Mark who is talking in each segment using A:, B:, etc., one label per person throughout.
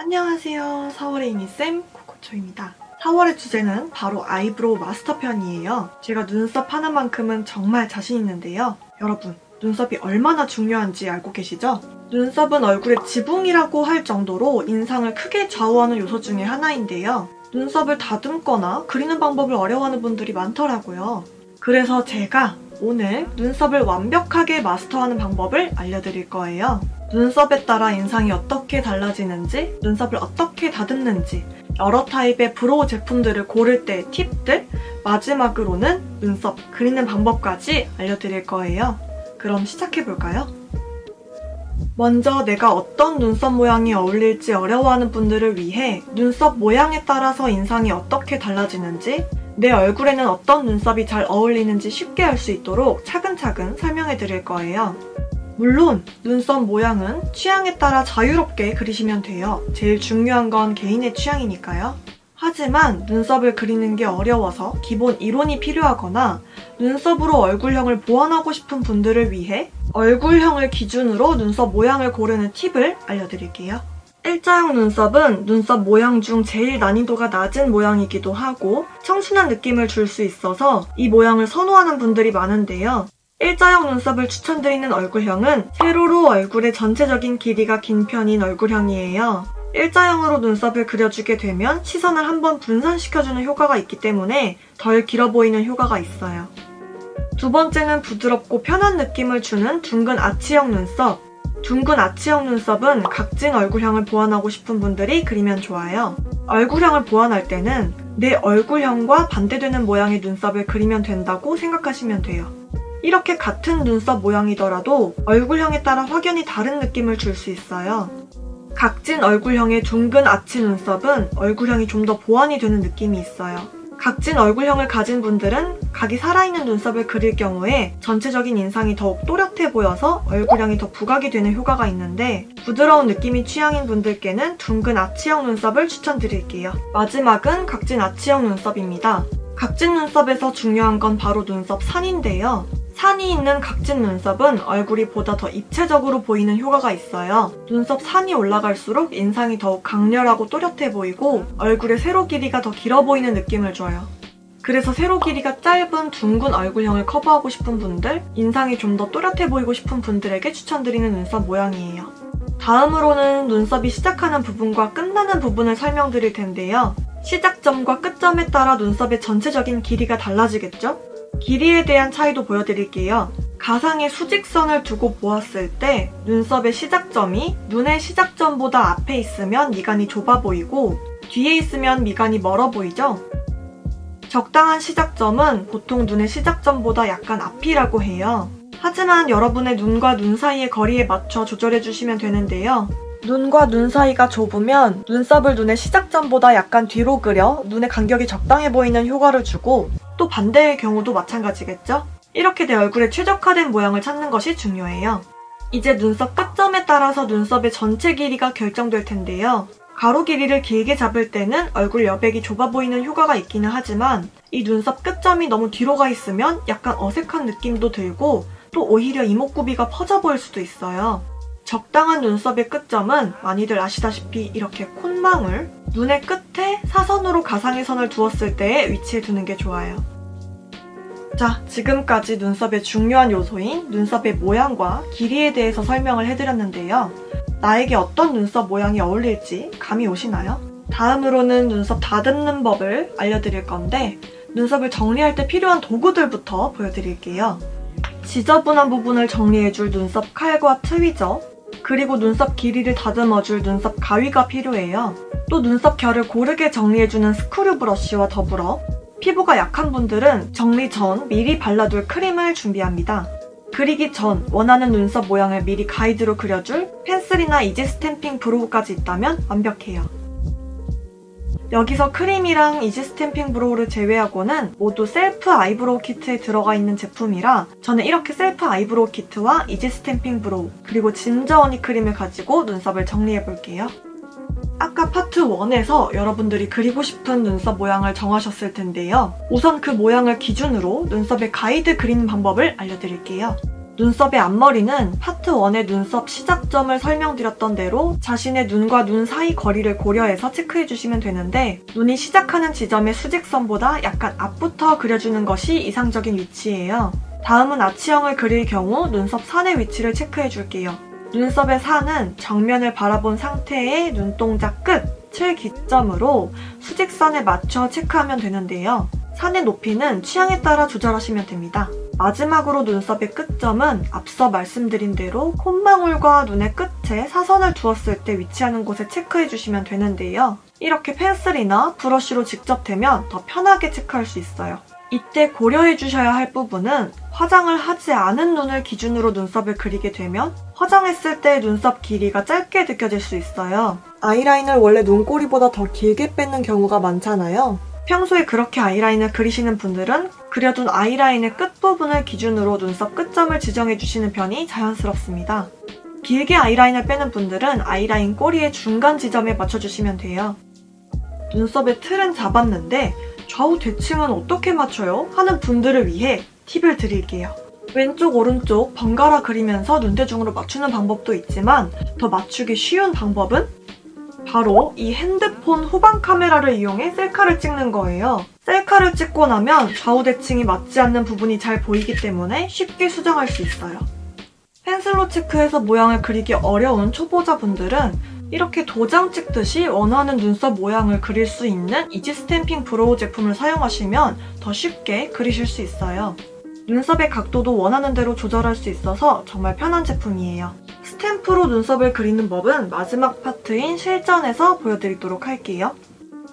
A: 안녕하세요. 4월의 이니쌤 코코초입니다. 4월의 주제는 바로 아이브로우 마스터 편이에요. 제가 눈썹 하나만큼은 정말 자신 있는데요. 여러분, 눈썹이 얼마나 중요한지 알고 계시죠? 눈썹은 얼굴의 지붕이라고 할 정도로 인상을 크게 좌우하는 요소 중에 하나인데요. 눈썹을 다듬거나 그리는 방법을 어려워하는 분들이 많더라고요. 그래서 제가 오늘 눈썹을 완벽하게 마스터하는 방법을 알려드릴 거예요. 눈썹에 따라 인상이 어떻게 달라지는지, 눈썹을 어떻게 다듬는지, 여러 타입의 브로우 제품들을 고를 때의 팁들, 마지막으로는 눈썹 그리는 방법까지 알려드릴 거예요. 그럼 시작해볼까요? 먼저 내가 어떤 눈썹 모양이 어울릴지 어려워하는 분들을 위해 눈썹 모양에 따라서 인상이 어떻게 달라지는지, 내 얼굴에는 어떤 눈썹이 잘 어울리는지 쉽게 알 수 있도록 차근차근 설명해 드릴 거예요. 물론 눈썹 모양은 취향에 따라 자유롭게 그리시면 돼요. 제일 중요한 건 개인의 취향이니까요. 하지만 눈썹을 그리는 게 어려워서 기본 이론이 필요하거나 눈썹으로 얼굴형을 보완하고 싶은 분들을 위해 얼굴형을 기준으로 눈썹 모양을 고르는 팁을 알려드릴게요. 일자형 눈썹은 눈썹 모양 중 제일 난이도가 낮은 모양이기도 하고 청순한 느낌을 줄 수 있어서 이 모양을 선호하는 분들이 많은데요. 일자형 눈썹을 추천드리는 얼굴형은 세로로 얼굴의 전체적인 길이가 긴 편인 얼굴형이에요. 일자형으로 눈썹을 그려주게 되면 시선을 한번 분산시켜주는 효과가 있기 때문에 덜 길어 보이는 효과가 있어요. 두 번째는 부드럽고 편한 느낌을 주는 둥근 아치형 눈썹. 둥근 아치형 눈썹은 각진 얼굴형을 보완하고 싶은 분들이 그리면 좋아요. 얼굴형을 보완할 때는 내 얼굴형과 반대되는 모양의 눈썹을 그리면 된다고 생각하시면 돼요. 이렇게 같은 눈썹 모양이더라도 얼굴형에 따라 확연히 다른 느낌을 줄 수 있어요. 각진 얼굴형의 둥근 아치 눈썹은 얼굴형이 좀 더 보완이 되는 느낌이 있어요. 각진 얼굴형을 가진 분들은 각이 살아있는 눈썹을 그릴 경우에 전체적인 인상이 더욱 또렷해 보여서 얼굴형이 더 부각이 되는 효과가 있는데 부드러운 느낌이 취향인 분들께는 둥근 아치형 눈썹을 추천드릴게요. 마지막은 각진 아치형 눈썹입니다. 각진 눈썹에서 중요한 건 바로 눈썹 산인데요. 산이 있는 각진 눈썹은 얼굴이 보다 더 입체적으로 보이는 효과가 있어요. 눈썹 산이 올라갈수록 인상이 더욱 강렬하고 또렷해 보이고 얼굴의 세로 길이가 더 길어 보이는 느낌을 줘요. 그래서 세로 길이가 짧은 둥근 얼굴형을 커버하고 싶은 분들, 인상이 좀 더 또렷해 보이고 싶은 분들에게 추천드리는 눈썹 모양이에요. 다음으로는 눈썹이 시작하는 부분과 끝나는 부분을 설명드릴 텐데요. 시작점과 끝점에 따라 눈썹의 전체적인 길이가 달라지겠죠? 길이에 대한 차이도 보여드릴게요. 가상의 수직선을 두고 보았을 때 눈썹의 시작점이 눈의 시작점보다 앞에 있으면 미간이 좁아 보이고 뒤에 있으면 미간이 멀어 보이죠? 적당한 시작점은 보통 눈의 시작점보다 약간 앞이라고 해요. 하지만 여러분의 눈과 눈 사이의 거리에 맞춰 조절해주시면 되는데요. 눈과 눈 사이가 좁으면 눈썹을 눈의 시작점보다 약간 뒤로 그려 눈의 간격이 적당해 보이는 효과를 주고 또 반대의 경우도 마찬가지겠죠? 이렇게 내 얼굴에 최적화된 모양을 찾는 것이 중요해요. 이제 눈썹 끝점에 따라서 눈썹의 전체 길이가 결정될 텐데요. 가로 길이를 길게 잡을 때는 얼굴 여백이 좁아 보이는 효과가 있기는 하지만 이 눈썹 끝점이 너무 뒤로 가 있으면 약간 어색한 느낌도 들고 또 오히려 이목구비가 퍼져 보일 수도 있어요. 적당한 눈썹의 끝점은 많이들 아시다시피 이렇게 콧망울, 눈의 끝에 사선으로 가상의 선을 두었을 때에 위치해 두는 게 좋아요. 자, 지금까지 눈썹의 중요한 요소인 눈썹의 모양과 길이에 대해서 설명을 해드렸는데요. 나에게 어떤 눈썹 모양이 어울릴지 감이 오시나요? 다음으로는 눈썹 다듬는 법을 알려드릴 건데 눈썹을 정리할 때 필요한 도구들부터 보여드릴게요. 지저분한 부분을 정리해줄 눈썹 칼과 트위저, 그리고 눈썹 길이를 다듬어줄 눈썹 가위가 필요해요. 또 눈썹 결을 고르게 정리해주는 스크류 브러쉬와 더불어 피부가 약한 분들은 정리 전 미리 발라둘 크림을 준비합니다. 그리기 전 원하는 눈썹 모양을 미리 가이드로 그려줄 펜슬이나 이지 스탬핑 브로우까지 있다면 완벽해요. 여기서 크림이랑 이지 스탬핑 브로우를 제외하고는 모두 셀프 아이브로우 키트에 들어가 있는 제품이라 저는 이렇게 셀프 아이브로우 키트와 이지 스탬핑 브로우 그리고 진저 허니 크림을 가지고 눈썹을 정리해볼게요. 아까 파트 1에서 여러분들이 그리고 싶은 눈썹 모양을 정하셨을 텐데요. 우선 그 모양을 기준으로 눈썹의 가이드 그리는 방법을 알려드릴게요. 눈썹의 앞머리는 파트 1의 눈썹 시작점을 설명드렸던 대로 자신의 눈과 눈 사이 거리를 고려해서 체크해주시면 되는데, 눈이 시작하는 지점의 수직선보다 약간 앞부터 그려주는 것이 이상적인 위치예요. 다음은 아치형을 그릴 경우 눈썹 산의 위치를 체크해줄게요. 눈썹의 산은 정면을 바라본 상태의 눈동자 끝을 기점으로 수직선에 맞춰 체크하면 되는데요. 산의 높이는 취향에 따라 조절하시면 됩니다. 마지막으로 눈썹의 끝점은 앞서 말씀드린 대로 콧망울과 눈의 끝에 사선을 두었을 때 위치하는 곳에 체크해주시면 되는데요. 이렇게 펜슬이나 브러쉬로 직접 대면 더 편하게 체크할 수 있어요. 이때 고려해주셔야 할 부분은 화장을 하지 않은 눈을 기준으로 눈썹을 그리게 되면 화장했을 때 눈썹 길이가 짧게 느껴질 수 있어요. 아이라인을 원래 눈꼬리보다 더 길게 빼는 경우가 많잖아요. 평소에 그렇게 아이라인을 그리시는 분들은 그려둔 아이라인의 끝부분을 기준으로 눈썹 끝점을 지정해주시는 편이 자연스럽습니다. 길게 아이라인을 빼는 분들은 아이라인 꼬리의 중간 지점에 맞춰주시면 돼요. 눈썹의 틀은 잡았는데 좌우 대칭은 어떻게 맞춰요? 하는 분들을 위해 팁을 드릴게요. 왼쪽 오른쪽 번갈아 그리면서 눈대중으로 맞추는 방법도 있지만 더 맞추기 쉬운 방법은 바로 이 핸드폰 후방 카메라를 이용해 셀카를 찍는 거예요. 셀카를 찍고 나면 좌우 대칭이 맞지 않는 부분이 잘 보이기 때문에 쉽게 수정할 수 있어요. 펜슬로 체크해서 모양을 그리기 어려운 초보자분들은 이렇게 도장 찍듯이 원하는 눈썹 모양을 그릴 수 있는 이지 스탬핑 브로우 제품을 사용하시면 더 쉽게 그리실 수 있어요. 눈썹의 각도도 원하는 대로 조절할 수 있어서 정말 편한 제품이에요. 스탬프로 눈썹을 그리는 법은 마지막 파트인 실전에서 보여드리도록 할게요.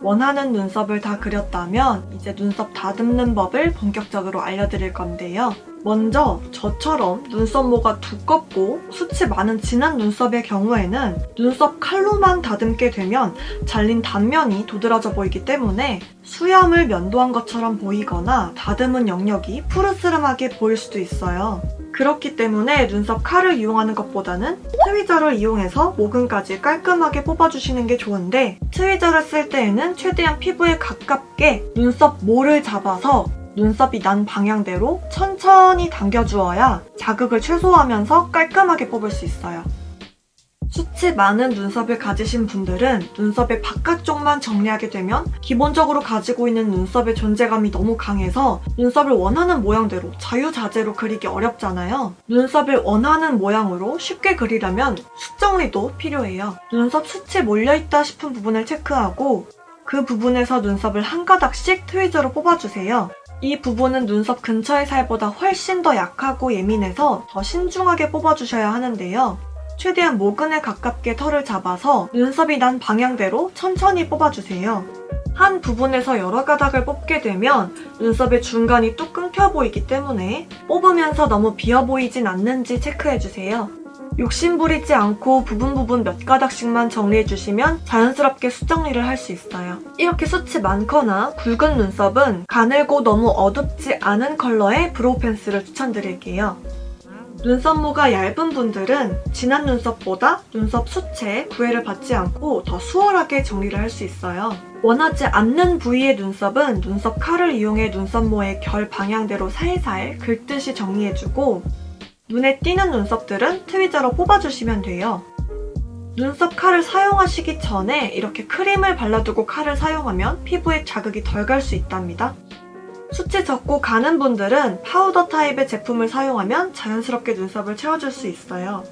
A: 원하는 눈썹을 다 그렸다면 이제 눈썹 다듬는 법을 본격적으로 알려드릴 건데요. 먼저 저처럼 눈썹모가 두껍고 숱이 많은 진한 눈썹의 경우에는 눈썹 칼로만 다듬게 되면 잘린 단면이 도드라져 보이기 때문에 수염을 면도한 것처럼 보이거나 다듬은 영역이 푸르스름하게 보일 수도 있어요. 그렇기 때문에 눈썹 칼을 이용하는 것보다는 트위저를 이용해서 모근까지 깔끔하게 뽑아주시는 게 좋은데, 트위저를 쓸 때에는 최대한 피부에 가깝게 눈썹 모를 잡아서 눈썹이 난 방향대로 천천히 당겨주어야 자극을 최소화하면서 깔끔하게 뽑을 수 있어요. 숱이 많은 눈썹을 가지신 분들은 눈썹의 바깥쪽만 정리하게 되면 기본적으로 가지고 있는 눈썹의 존재감이 너무 강해서 눈썹을 원하는 모양대로 자유자재로 그리기 어렵잖아요. 눈썹을 원하는 모양으로 쉽게 그리려면 숱 정리도 필요해요. 눈썹 숱이 몰려있다 싶은 부분을 체크하고 그 부분에서 눈썹을 한 가닥씩 트위저로 뽑아주세요. 이 부분은 눈썹 근처의 살보다 훨씬 더 약하고 예민해서 더 신중하게 뽑아주셔야 하는데요. 최대한 모근에 가깝게 털을 잡아서 눈썹이 난 방향대로 천천히 뽑아주세요. 한 부분에서 여러 가닥을 뽑게 되면 눈썹의 중간이 뚝 끊겨 보이기 때문에 뽑으면서 너무 비어 보이진 않는지 체크해주세요. 욕심부리지 않고 부분 몇 가닥씩만 정리해주시면 자연스럽게 숱 정리를 할 수 있어요. 이렇게 숱이 많거나 굵은 눈썹은 가늘고 너무 어둡지 않은 컬러의 브로우 펜슬을 추천드릴게요. 눈썹모가 얇은 분들은 진한 눈썹보다 눈썹 숱에 구애를 받지 않고 더 수월하게 정리를 할 수 있어요. 원하지 않는 부위의 눈썹은 눈썹 칼을 이용해 눈썹모의 결 방향대로 살살 긁듯이 정리해주고, 눈에 띄는 눈썹들은 트위저로 뽑아주시면 돼요. 눈썹 칼을 사용하시기 전에 이렇게 크림을 발라두고 칼을 사용하면 피부에 자극이 덜 갈 수 있답니다. 숱이 적고 가는 분들은 파우더 타입의 제품을 사용하면 자연스럽게 눈썹을 채워줄 수 있어요.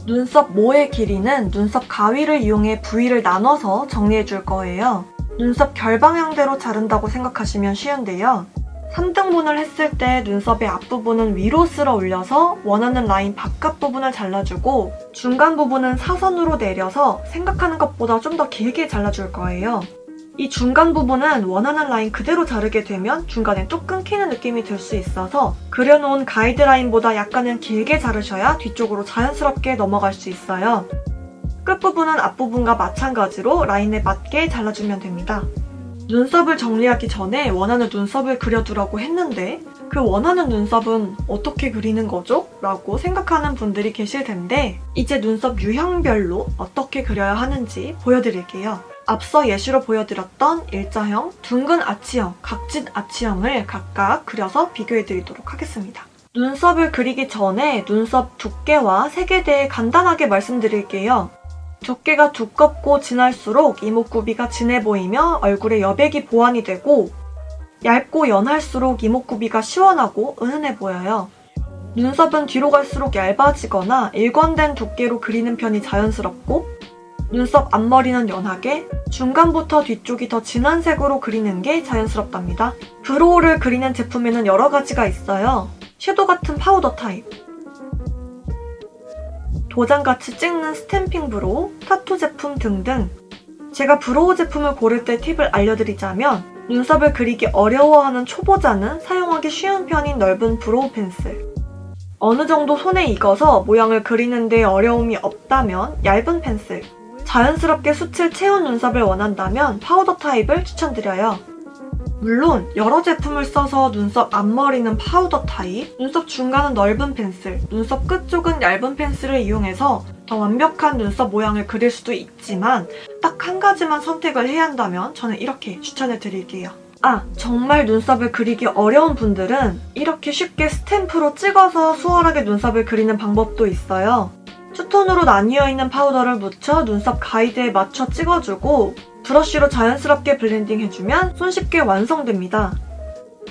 A: 눈썹 모의 길이는 눈썹 가위를 이용해 부위를 나눠서 정리해줄 거예요. 눈썹 결 방향대로 자른다고 생각하시면 쉬운데요. 3등분을 했을 때 눈썹의 앞부분은 위로 쓸어 올려서 원하는 라인 바깥 부분을 잘라주고, 중간 부분은 사선으로 내려서 생각하는 것보다 좀 더 길게 잘라줄 거예요. 이 중간 부분은 원하는 라인 그대로 자르게 되면 중간에 뚝 끊기는 느낌이 들 수 있어서 그려놓은 가이드라인보다 약간은 길게 자르셔야 뒤쪽으로 자연스럽게 넘어갈 수 있어요. 끝부분은 앞부분과 마찬가지로 라인에 맞게 잘라주면 됩니다. 눈썹을 정리하기 전에 원하는 눈썹을 그려두라고 했는데 그 원하는 눈썹은 어떻게 그리는 거죠? 라고 생각하는 분들이 계실 텐데, 이제 눈썹 유형별로 어떻게 그려야 하는지 보여드릴게요. 앞서 예시로 보여드렸던 일자형, 둥근 아치형, 각진 아치형을 각각 그려서 비교해드리도록 하겠습니다. 눈썹을 그리기 전에 눈썹 두께와 색에 대해 간단하게 말씀드릴게요. 두께가 두껍고 진할수록 이목구비가 진해 보이며 얼굴에 여백이 보완이 되고, 얇고 연할수록 이목구비가 시원하고 은은해 보여요. 눈썹은 뒤로 갈수록 얇아지거나 일관된 두께로 그리는 편이 자연스럽고, 눈썹 앞머리는 연하게, 중간부터 뒤쪽이 더 진한 색으로 그리는 게 자연스럽답니다. 브로우를 그리는 제품에는 여러 가지가 있어요. 섀도우 같은 파우더 타입, 도장같이 찍는 스탬핑 브로우, 타투 제품 등등. 제가 브로우 제품을 고를 때 팁을 알려드리자면, 눈썹을 그리기 어려워하는 초보자는 사용하기 쉬운 편인 넓은 브로우 펜슬, 어느 정도 손에 익어서 모양을 그리는 데 어려움이 없다면 얇은 펜슬, 자연스럽게 숱을 채운 눈썹을 원한다면 파우더 타입을 추천드려요. 물론 여러 제품을 써서 눈썹 앞머리는 파우더 타입, 눈썹 중간은 넓은 펜슬, 눈썹 끝 쪽은 얇은 펜슬을 이용해서 더 완벽한 눈썹 모양을 그릴 수도 있지만 딱 한 가지만 선택을 해야 한다면 저는 이렇게 추천해 드릴게요. 정말 눈썹을 그리기 어려운 분들은 이렇게 쉽게 스탬프로 찍어서 수월하게 눈썹을 그리는 방법도 있어요. 투톤으로 나뉘어 있는 파우더를 묻혀 눈썹 가이드에 맞춰 찍어주고 브러쉬로 자연스럽게 블렌딩 해주면 손쉽게 완성됩니다.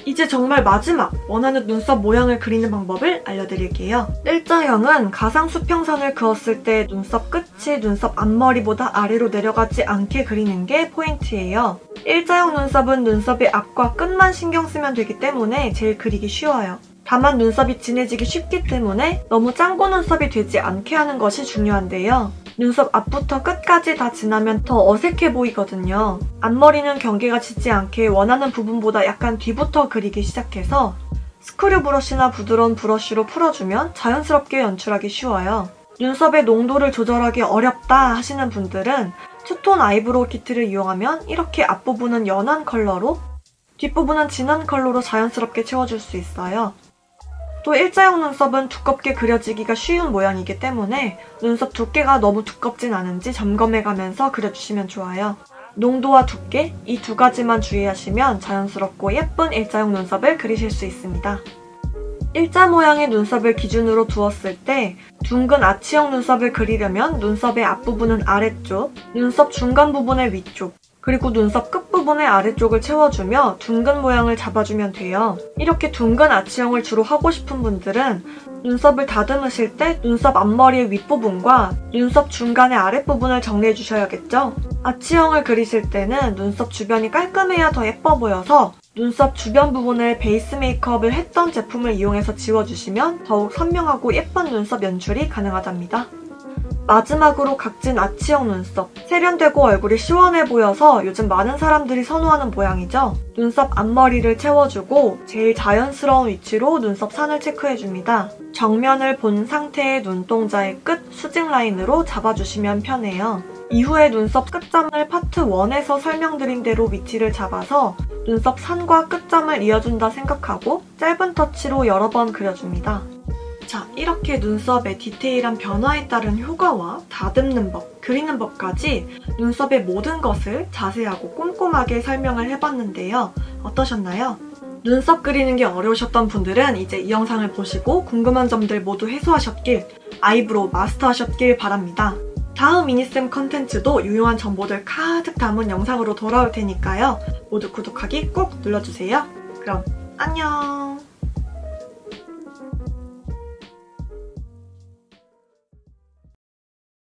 A: 이제 정말 마지막 원하는 눈썹 모양을 그리는 방법을 알려드릴게요. 일자형은 가상 수평선을 그었을 때 눈썹 끝이 눈썹 앞머리보다 아래로 내려가지 않게 그리는 게 포인트예요. 일자형 눈썹은 눈썹의 앞과 끝만 신경 쓰면 되기 때문에 제일 그리기 쉬워요. 다만 눈썹이 진해지기 쉽기 때문에 너무 짱구 눈썹이 되지 않게 하는 것이 중요한데요. 눈썹 앞부터 끝까지 다 진하면 더 어색해 보이거든요. 앞머리는 경계가 짙지 않게 원하는 부분보다 약간 뒤부터 그리기 시작해서 스크류 브러쉬나 부드러운 브러쉬로 풀어주면 자연스럽게 연출하기 쉬워요. 눈썹의 농도를 조절하기 어렵다 하시는 분들은 투톤 아이브로우 키트를 이용하면 이렇게 앞부분은 연한 컬러로, 뒷부분은 진한 컬러로 자연스럽게 채워줄 수 있어요. 또 일자형 눈썹은 두껍게 그려지기가 쉬운 모양이기 때문에 눈썹 두께가 너무 두껍진 않은지 점검해가면서 그려주시면 좋아요. 농도와 두께, 이 두 가지만 주의하시면 자연스럽고 예쁜 일자형 눈썹을 그리실 수 있습니다. 일자 모양의 눈썹을 기준으로 두었을 때 둥근 아치형 눈썹을 그리려면 눈썹의 앞부분은 아래쪽, 눈썹 중간 부분의 위쪽, 그리고 눈썹 끝부분의 아래쪽을 채워주며 둥근 모양을 잡아주면 돼요. 이렇게 둥근 아치형을 주로 하고 싶은 분들은 눈썹을 다듬으실 때 눈썹 앞머리의 윗부분과 눈썹 중간의 아랫부분을 정리해 주셔야겠죠? 아치형을 그리실 때는 눈썹 주변이 깔끔해야 더 예뻐 보여서 눈썹 주변 부분을 베이스 메이크업을 했던 제품을 이용해서 지워주시면 더욱 선명하고 예쁜 눈썹 연출이 가능하답니다. 마지막으로 각진 아치형 눈썹, 세련되고 얼굴이 시원해 보여서 요즘 많은 사람들이 선호하는 모양이죠. 눈썹 앞머리를 채워주고 제일 자연스러운 위치로 눈썹 산을 체크해줍니다. 정면을 본 상태의 눈동자의 끝 수직 라인으로 잡아주시면 편해요. 이후에 눈썹 끝점을 파트 1에서 설명드린 대로 위치를 잡아서 눈썹 산과 끝점을 이어준다 생각하고 짧은 터치로 여러 번 그려줍니다. 자, 이렇게 눈썹의 디테일한 변화에 따른 효과와 다듬는 법, 그리는 법까지 눈썹의 모든 것을 자세하고 꼼꼼하게 설명을 해봤는데요. 어떠셨나요? 눈썹 그리는 게 어려우셨던 분들은 이제 이 영상을 보시고 궁금한 점들 모두 해소하셨길, 아이브로우 마스터하셨길 바랍니다. 다음 미니쌤 컨텐츠도 유용한 정보들 가득 담은 영상으로 돌아올 테니까요. 모두 구독하기 꼭 눌러주세요. 그럼 안녕!